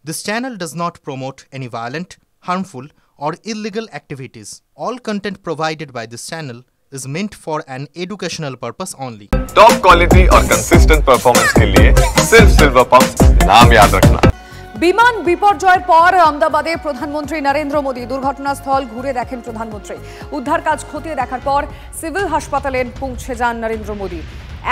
This channel does not promote any violent, harmful, or illegal activities. All content provided by this channel is meant for an educational purpose only. Top quality और consistent performance के लिए सिर्फ silver pumps नाम याद रखना। বিমান বিপর্যয়ের পর আহমেদাবাদে প্রধানমন্ত্রী নরেন্দ্র মোদী দুর্ঘটনাস্থল ঘুরে দেখেন প্রধানমন্ত্রী। উদ্ধার কাজ খতিয়ে দেখার পর সিভিল হাসপাতালে পৌঁছে যান নরেন্দ্র মোদী।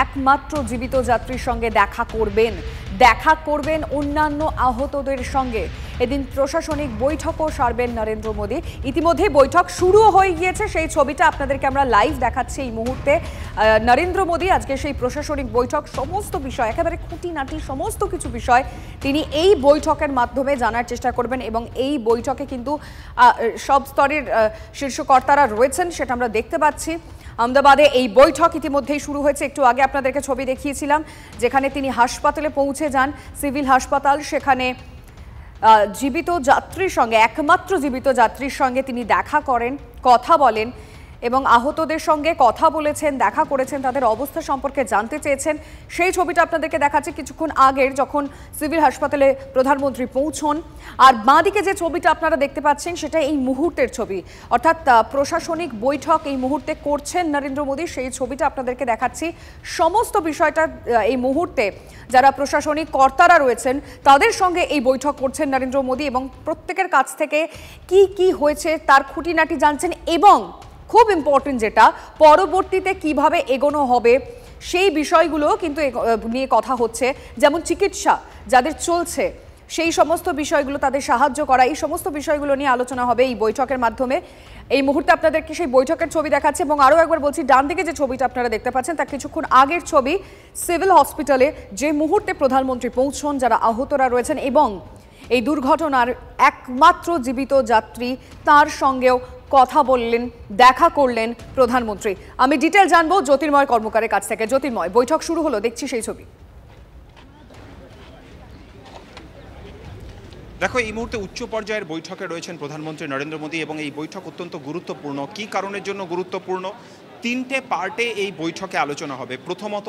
একমাত্র জীবিত যাত্রীর সঙ্গে দেখা করবেন অন্যান্য আহতদের সঙ্গে। এদিন প্রশাসনিক বৈঠকও সারবেন নরেন্দ্র মোদী। ইতিমধ্যে বৈঠক শুরু হয়ে গিয়েছে, সেই ছবিটা আপনাদেরকে আমরা লাইভ দেখাচ্ছি এই মুহূর্তে। নরেন্দ্র মোদী আজকে সেই প্রশাসনিক বৈঠক, সমস্ত বিষয় একেবারে খুঁটিনাটি সমস্ত কিছু বিষয় তিনি এই বৈঠকের মাধ্যমে জানার চেষ্টা করবেন এবং এই বৈঠকে কিন্তু সব স্তরের শীর্ষ কর্তারা রয়েছেন, সেটা আমরা দেখতে পাচ্ছি। আহমেদাবাদে এই বৈঠক ইতিমধ্যেই শুরু হয়েছে। একটু আগে আপনাদেরকে ছবি দেখিয়েছিলাম যেখানে তিনি হাসপাতালে পৌঁছে যান, সিভিল হাসপাতাল। সেখানে জীবিত যাত্রীর সঙ্গে, একমাত্র জীবিত যাত্রীর সঙ্গে তিনি দেখা করেন, কথা বলেন এবং আহতদের সঙ্গে কথা বলেছেন, দেখা করেছেন, তাদের অবস্থা সম্পর্কে জানতে চেয়েছেন। সেই ছবিটা আপনাদেরকে দেখাচ্ছি কিছুক্ষণ আগের, যখন সিভিল হাসপাতালে প্রধানমন্ত্রী পৌঁছন। আর বাঁদিকে যে ছবিটা আপনারা দেখতে পাচ্ছেন সেটা এই মুহূর্তের ছবি, অর্থাৎ প্রশাসনিক বৈঠক এই মুহূর্তে করছেন নরেন্দ্র মোদী, সেই ছবিটা আপনাদেরকে দেখাচ্ছি। সমস্ত বিষয়টা এই মুহূর্তে যারা প্রশাসনিক কর্তারা রয়েছেন তাদের সঙ্গে এই বৈঠক করছেন নরেন্দ্র মোদী এবং প্রত্যেকের কাছ থেকে কি হয়েছে তার খুঁটিনাটি জানছেন এবং খুব ইম্পর্টেন্ট যেটা, পরবর্তীতে কিভাবে এগোনো হবে সেই বিষয়গুলো কিন্তু নিয়ে কথা হচ্ছে। যেমন চিকিৎসা যাদের চলছে সেই সমস্ত বিষয়গুলো, তাদের সাহায্য করা, এই সমস্ত বিষয়গুলো নিয়ে আলোচনা হবে এই বৈঠকের মাধ্যমে। এই মুহূর্তে আপনাদেরকে সেই বৈঠকের ছবি দেখাচ্ছে এবং আরও একবার বলছি, ডান দিকে যে ছবিটা আপনারা দেখতে পাচ্ছেন তা কিছুক্ষণ আগের ছবি। সিভিল হসপিটালে যে মুহূর্তে প্রধানমন্ত্রী পৌঁছন, যারা আহতরা রয়েছেন এবং এই দুর্ঘটনার একমাত্র জীবিত যাত্রী তার সঙ্গেও কথা বললেন, দেখা করলেন প্রধানমন্ত্রী। আমি ডিটেল জানবো জ্যোতির্ময় কর্মকারের কাছ থেকে। জ্যোতির্ময়, বৈঠক শুরু হলো, দেখছি সেই ছবি। দেখো, এই মুহূর্তে উচ্চ পর্যায়ের বৈঠকে রয়েছেন প্রধানমন্ত্রী নরেন্দ্র মোদী এবং এই বৈঠক অত্যন্ত গুরুত্বপূর্ণ। কী কারণের জন্য গুরুত্বপূর্ণ? তিনটে পার্টে এই বৈঠকে আলোচনা হবে। প্রথমত,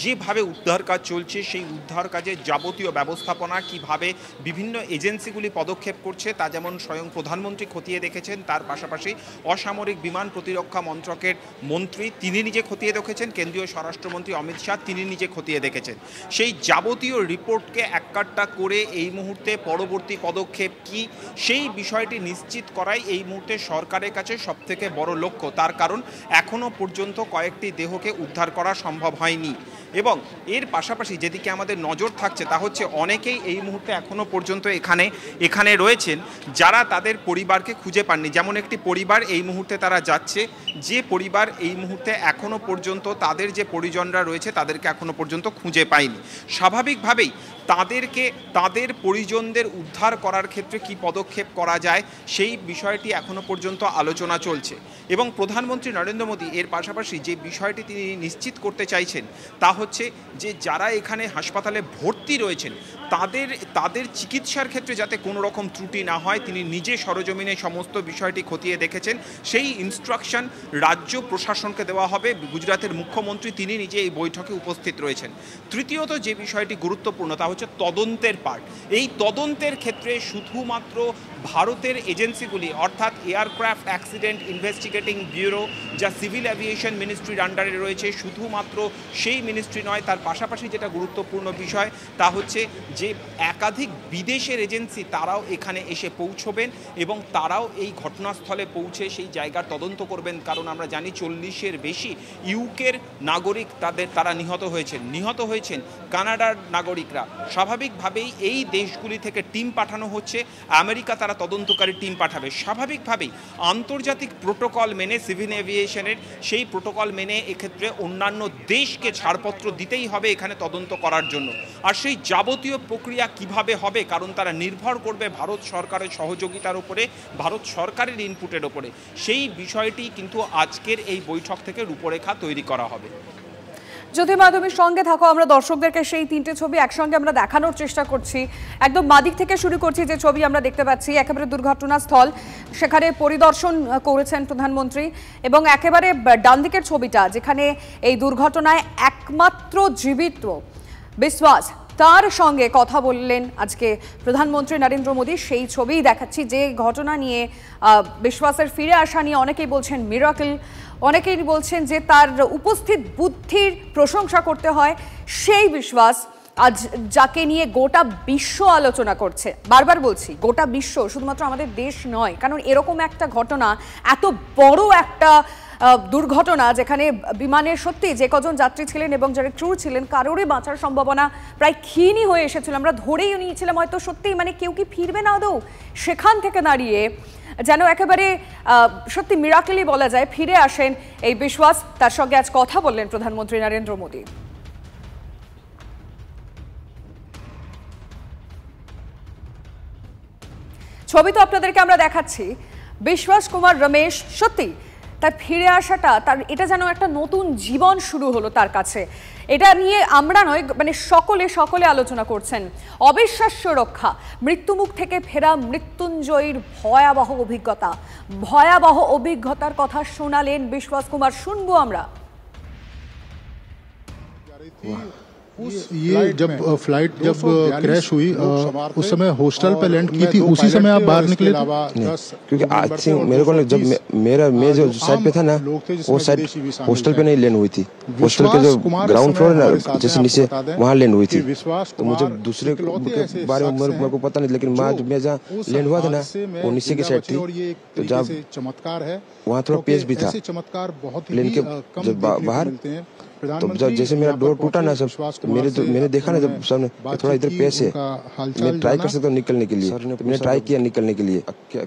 যেভাবে উদ্ধার কাজ চলছে সেই উদ্ধার কাজের যাবতীয় ব্যবস্থাপনা, কিভাবে বিভিন্ন এজেন্সিগুলি পদক্ষেপ করছে তা যেমন স্বয়ং প্রধানমন্ত্রী খতিয়ে দেখেছেন, তার পাশাপাশি অসামরিক বিমান প্রতিরক্ষা মন্ত্রকের মন্ত্রী তিনি নিজে খতিয়ে দেখেছেন, কেন্দ্রীয় স্বরাষ্ট্রমন্ত্রী অমিত শাহ তিনি নিজে খতিয়ে দেখেছেন। সেই যাবতীয় রিপোর্টকে এককাট্টা করে এই মুহূর্তে পরবর্তী পদক্ষেপ কি সেই বিষয়টি নিশ্চিত করাই এই মুহূর্তে সরকারের কাছে সবথেকে বড় লক্ষ্য। তার কারণ এখনও পর্যন্ত কয়েকটি দেহকে উদ্ধার করা সম্ভব হয়নি এবং এর পাশাপাশি যেদিকে আমাদের নজর থাকছে তা হচ্ছে অনেকেই এই মুহূর্তে এখনও পর্যন্ত এখানে রয়েছেন যারা তাদের পরিবারকে খুঁজে পাননি। যেমন একটি পরিবার এই মুহূর্তে তারা যাচ্ছে, যে পরিবার এই মুহূর্তে এখনও পর্যন্ত তাদের যে পরিজনরা রয়েছে তাদেরকে এখনও পর্যন্ত খুঁজে পায়নি। স্বাভাবিকভাবেই তাদের পরিজনদের উদ্ধার করার ক্ষেত্রে কি পদক্ষেপ করা যায় সেই বিষয়টি এখনও পর্যন্ত আলোচনা চলছে এবং প্রধানমন্ত্রী নরেন্দ্র মোদী এর পাশাপাশি যে বিষয়টি তিনি নিশ্চিত করতে চাইছেন তা হচ্ছে যে যারা এখানে হাসপাতালে ভর্তি রয়েছেন তাদের চিকিৎসার ক্ষেত্রে যাতে কোনো রকম ত্রুটি না হয় তিনি নিজে সরজমিনে সমস্ত বিষয়টি খতিয়ে দেখেছেন। সেই ইনস্ট্রাকশন রাজ্য প্রশাসনকে দেওয়া হবে। গুজরাটের মুখ্যমন্ত্রী তিনি নিজে এই বৈঠকে উপস্থিত রয়েছেন। তৃতীয়ত যে বিষয়টি গুরুত্বপূর্ণ তা হচ্ছে তদন্তের পার্ট। এই তদন্তের ক্ষেত্রে শুধুমাত্র ভারতের এজেন্সিগুলি অর্থাৎ এয়ারক্রাফট অ্যাক্সিডেন্ট ইনভেস্টিগেটিং ব্যুরো যা সিভিল অ্যাভিয়েশন মিনিস্ট্রির আন্ডারে রয়েছে, শুধুমাত্র সেই মিনিস্ট্রি নয়, তার পাশাপাশি যেটা গুরুত্বপূর্ণ বিষয় তা হচ্ছে যে একাধিক বিদেশের এজেন্সি তারাও এখানে এসে পৌঁছবেন এবং তারাও এই ঘটনাস্থলে পৌঁছে সেই জায়গার তদন্ত করবেন। কারণ আমরা জানি 40-এর বেশি ইউকের নাগরিক তারা নিহত হয়েছেন কানাডার নাগরিকরা। স্বাভাবিকভাবেই এই দেশগুলি থেকে টিম পাঠানো হচ্ছে, আমেরিকা তারা তদন্তকারী টিম পাঠাবে। স্বাভাবিকভাবেই আন্তর্জাতিক প্রোটোকল মেনে সিভিল এভিয়েশনের সেই প্রোটোকল মেনে এক্ষেত্রে অন্যান্য দেশকে ছাড়পত্র দিতেই হবে এখানে তদন্ত করার জন্য। আর সেই যাবতীয় প্রক্রিয়া কিভাবে হবে, কারণ তারা নির্ভর করবে ভারত সরকারের সহযোগিতার উপরে, ভারত সরকারের ইনপুটের উপরে। সেই বিষয়টি কিন্তু আজকের এই বৈঠক থেকে রূপরেখা তৈরি করা হবে। যদি মাধ্যমের সঙ্গে থাকো, আমরা দর্শকদেরকে সেই তিনটে ছবি একসঙ্গে আমরা দেখানোর চেষ্টা করছি। একদম বাদিক থেকে শুরু করছি, যে ছবি আমরা দেখতে পাচ্ছি একেবারে দুর্ঘটনাস্থল, সেখানে পরিদর্শন করেছেন প্রধানমন্ত্রী এবং একেবারে ডান দিকের ছবিটা যেখানে এই দুর্ঘটনায় একমাত্র জীবিত বিশ্বাস তার সঙ্গে কথা বললেন আজকে প্রধানমন্ত্রী নরেন্দ্র মোদী। সেই ছবিই দেখাচ্ছি, যে ঘটনা নিয়ে বিশ্বাসের ফিরে আসা নিয়ে অনেকেই বলছেন মিরাকল, অনেকেই বলছেন যে তার উপস্থিত বুদ্ধির প্রশংসা করতে হয়। সেই বিশ্বাস আজ যাকে নিয়ে গোটা বিশ্ব আলোচনা করছে, বারবার বলছি গোটা বিশ্ব, শুধুমাত্র আমাদের দেশ নয়, কারণ এরকম একটা ঘটনা, এত বড় একটা দুর্ঘটনা যেখানে বিমানের সত্যি যে কজন যাত্রী ছিলেন এবং যারা ক্রু ছিলেন কারোরই বাঁচার সম্ভাবনা প্রায় ক্ষীণই হয়ে এসেছিল। আমরা ধরেই নিয়েছিলাম হয়তো সত্যিই মানে কেউ কি ফিরবে না আদৌ। সেখান থেকে দাঁড়িয়ে যেন একেবারে সত্যি মিরাকলই বলা যায়, ফিরে আসেন এই বিশ্বাস। তার সঙ্গে আজ কথা বললেন প্রধানমন্ত্রী নরেন্দ্র মোদী। ছবি তো আপনাদেরকে আমরা দেখাচ্ছি। বিশ্বাস কুমার রমেশ, সত্যি তার ফিরে আসাটা, তার এটা যেন একটা নতুন জীবন শুরু হলো তার কাছে। এটা নিয়ে আমরা নয়, মানে সকলে আলোচনা করছেন। অবিশ্বাস্য রক্ষা, মৃত্যুমুখ থেকে ফেরা মৃত্যুঞ্জয়ীর ভয়াবহ অভিজ্ঞতার কথা শোনালেন বিশ্বাস কুমার। শুনবো আমরা। ये जब फ्लाइट जब क्रैश हुई उस समय हॉस्टल पे लैंड की थी, उसी समय आप बाहर निकले थे? क्योंकि आज मेरे को जब मैं जो साइड पे था ना, वो साइड हॉस्टल पे नहीं लैंड हुई थी। हॉस्टल के जो ग्राउंड फ्लोर है ना, जैसे नीचे, वहाँ लैंड हुई थी। तो मुझे दूसरे के बारे में मेरे को पता नहीं, लेकिन मैं जहाँ लैंड हुआ था ना, वो नीचे की साइड थी। तो जब चमत्कार है वहाँ थोड़ा पेस भी था प्लेन के जब बाहर। तो जब जैसे मेरा डोर टूटा ना सब, तो मैंने देखा ना जब सामने थोड़ा इधर पेस है, मैं ट्राई कर सकता हूँ निकलने के लिए। तो मैंने ट्राई किया निकलने के लिए,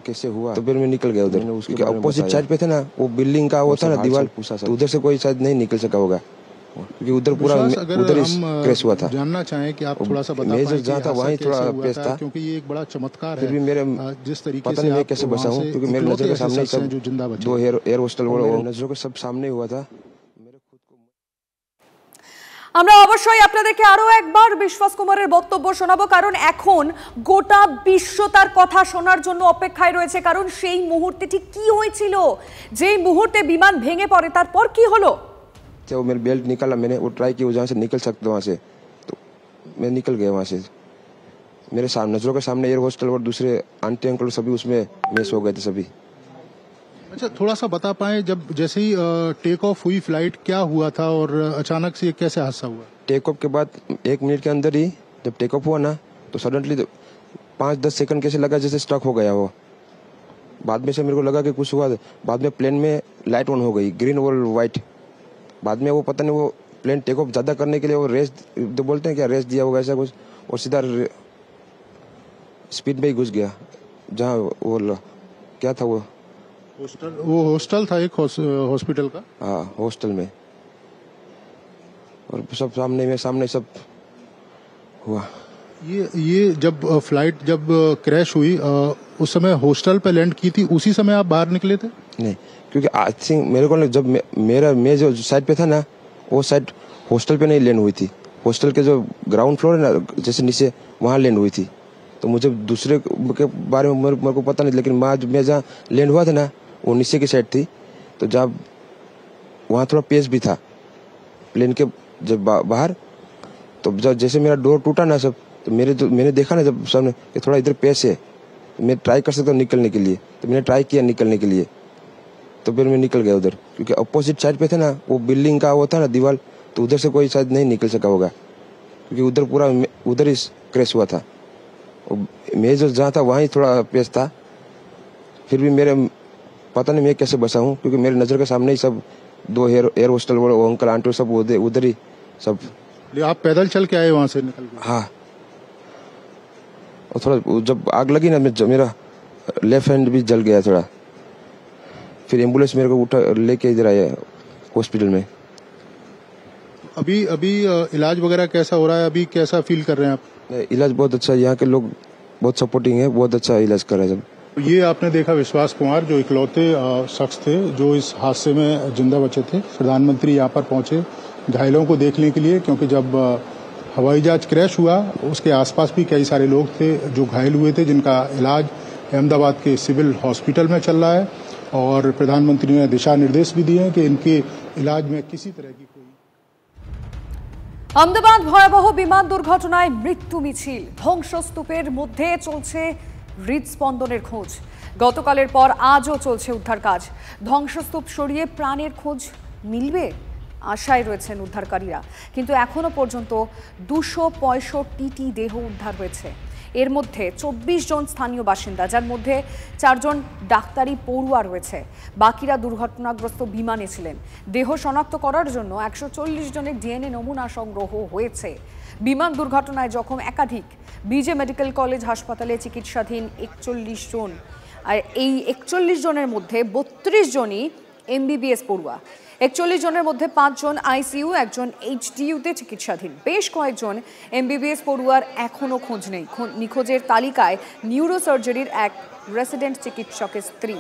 कैसे हुआ, तो फिर मैं निकल गया उधर। क्योंकि अपोजिट साइड पे थे ना, वो बिल्डिंग का वो था ना दीवार, तो उधर से कोई शायद नहीं निकल सका होगा, क्योंकि उधर पूरा उधर क्रैश हुआ था। जानना चाहें कि आप थोड़ा सा बता पाएं कि जहाँ था वहीं थोड़ा पेस था, क्योंकि ये एक बड़ा चमत्कार है। फिर भी मेरे जिस तरीके पता नहीं मैं कैसे बचा हूँ, क्योंकि मेरे नजर के सामने सब दो एयर होस्टल नजरों के सब सामने हुआ था। আমরা অবশ্যই আপনাদেরকে আরো একবার বিশ্বাস কুমারের বক্তব্য শোনাবো, কারণ এখন গোটা বিশ্ব তার কথা শোনার জন্য অপেক্ষায় রয়েছে। কারণ সেই মুহূর্তে ঠিক কি হয়েছিল, যেই মুহূর্তে বিমান ভেঙে পড়ে, তারপর কি হলো। वो मेरा बेल्ट निकाला, मैंने वो ट्राई किया जहाँ से निकल सकता वहाँ से, तो मैं निकल गया वहाँ से। मेरे सामने नजरों के सामने एयर होस्टल और दूसरे आंटी अंकल सभी उसमें मिस हो गए थे सभी। अच्छा, थोड़ा सा बता पाएं जब जैसे ही टेक ऑफ हुई फ्लाइट, क्या हुआ था और अचानक से कैसे हादसा हुआ? टेक ऑफ के बाद 1 मिनट के अंदर ही जब टेक ऑफ हुआ ना, तो सडनली 5-10 सेकंड कैसे लगा जैसे स्टक हो गया वो। बाद में से मेरे को लगा कि कुछ हुआ। बाद में प्लेन में लाइट ऑन हो गई, ग्रीन और व्हाइट। बाद में वो पता नहीं वो प्लेन टेक ऑफ ज्यादा करने के लिए वो रेस जो बोलते हैं क्या, रेस दिया होगा ऐसा कुछ, और सीधा स्पीड में ही घुस गया जहाँ वो क्या था वो हॉस्टल था, एक हॉस्पिटल का। हाँ, हॉस्टल में, और सब सामने सब हुआ। ये जब फ्लाइट जब क्रैश हुई उस समय हॉस्टल पे लैंड की थी, उसी समय आप बाहर निकले थे? नहीं, क्योंकि आई थिंक मेरे को जब मैं जो साइड पे था ना, वो साइड हॉस्टल पे नहीं लैंड हुई थी। हॉस्टल के जो ग्राउंड फ्लोर है ना, जैसे नीचे, वहाँ लैंड हुई थी। तो मुझे दूसरे के बारे में मेरे को पता नहीं, लेकिन मैं जहाँ लैंड हुआ था ना, वो नीचे की साइड थी। तो जब वहाँ थोड़ा पेस भी था प्लेन के जब बाहर। तो जब जैसे मेरा डोर टूटा ना सब, तो मैंने देखा ना जब सामने थोड़ा इधर पेस है, मैं ट्राई कर सकता हूँ निकलने के लिए। तो मैंने ट्राई किया निकलने के लिए, तो फिर मैं निकल गया उधर। क्योंकि अपोजिट साइड पे थे ना, वो बिल्डिंग का वो था ना दीवार, तो उधर से कोई शायद नहीं निकल सका होगा, क्योंकि उधर पूरा उधर ही क्रैश हुआ था। मैं जो जहाँ था वहीं थोड़ा पेस था। फिर भी मेरे पता नहीं मैं कैसे बचा हूँ, क्योंकि मेरे नजर के सामने ही सब दो एयर होस्टल वो अंकल आंटी सब उधर ही सब। आप पैदल चल के आए वहाँ से निकल के? हाँ, और थोड़ा जब आग लगी ना, मेरा लेफ्ट हैंड भी जल गया थोड़ा। फिर एम्बुलेंस मेरे को उठा लेके इधर आया हॉस्पिटल में। अभी इलाज वगैरह कैसा हो रहा है? अभी कैसा फील कर रहे हैं आप? इलाज बहुत अच्छा, यहाँ के लोग बहुत सपोर्टिंग है, बहुत अच्छा इलाज कर रहे हैं सब। ये आपने देखा विश्वास कुमार, जो इकलौते शख्स थे जो इस हादसे में जिंदा बचे थे। प्रधानमंत्री यहाँ पर पहुंचे घायलों को देखने के लिए, क्योंकि जब हवाई जहाज क्रैश हुआ उसके आसपास भी कई सारे लोग थे जो घायल हुए थे, जिनका इलाज अहमदाबाद के सिविल हॉस्पिटल में चल रहा है। और प्रधानमंत्री ने दिशा निर्देश भी दिए हैं कि इनके इलाज में किसी तरह की कोई আহমেদাবাদ ভয়াবহ বিমান দুর্ঘটনায় মৃত্যু মিছিল, ধ্বংসস্তূপের মধ্যে চলছে হৃদস্পন্দনের খোঁজ। গতকালের পর আজও চলছে উদ্ধার কাজ। ধ্বংসস্তূপ সরিয়ে প্রাণের খোঁজ মিলবে আশায় রয়েছেন উদ্ধারকারীরা, কিন্তু এখনো পর্যন্ত 265টি দেহ উদ্ধার হয়েছে। এর মধ্যে 24 জন স্থানীয় বাসিন্দা, যার মধ্যে 4 জন ডাক্তারি পড়ুয়া রয়েছে। বাকিরা দুর্ঘটনাগ্রস্ত বিমানে ছিলেন। দেহ শনাক্ত করার জন্য 140 জনের ডিএনএ নমুনা সংগ্রহ হয়েছে। বিমান দুর্ঘটনায় জখম একাধিক। বিজে মেডিকেল কলেজ হাসপাতালে চিকিৎসাধীন 41 জন, আর এই 41 জনের মধ্যে 32 জনই এমবিবিএস পড়ুয়া। 41 জনের মধ্যে 5 জন আইসিইউ, একজন এইচডিইউতে চিকিৎসাধীন। বেশ কয়েকজন এমবিবিএস পড়ুয়ার এখনও খোঁজ নেই। নিখোঁজের তালিকায় নিউরোসার্জারির এক রেসিডেন্ট চিকিৎসকের স্ত্রী।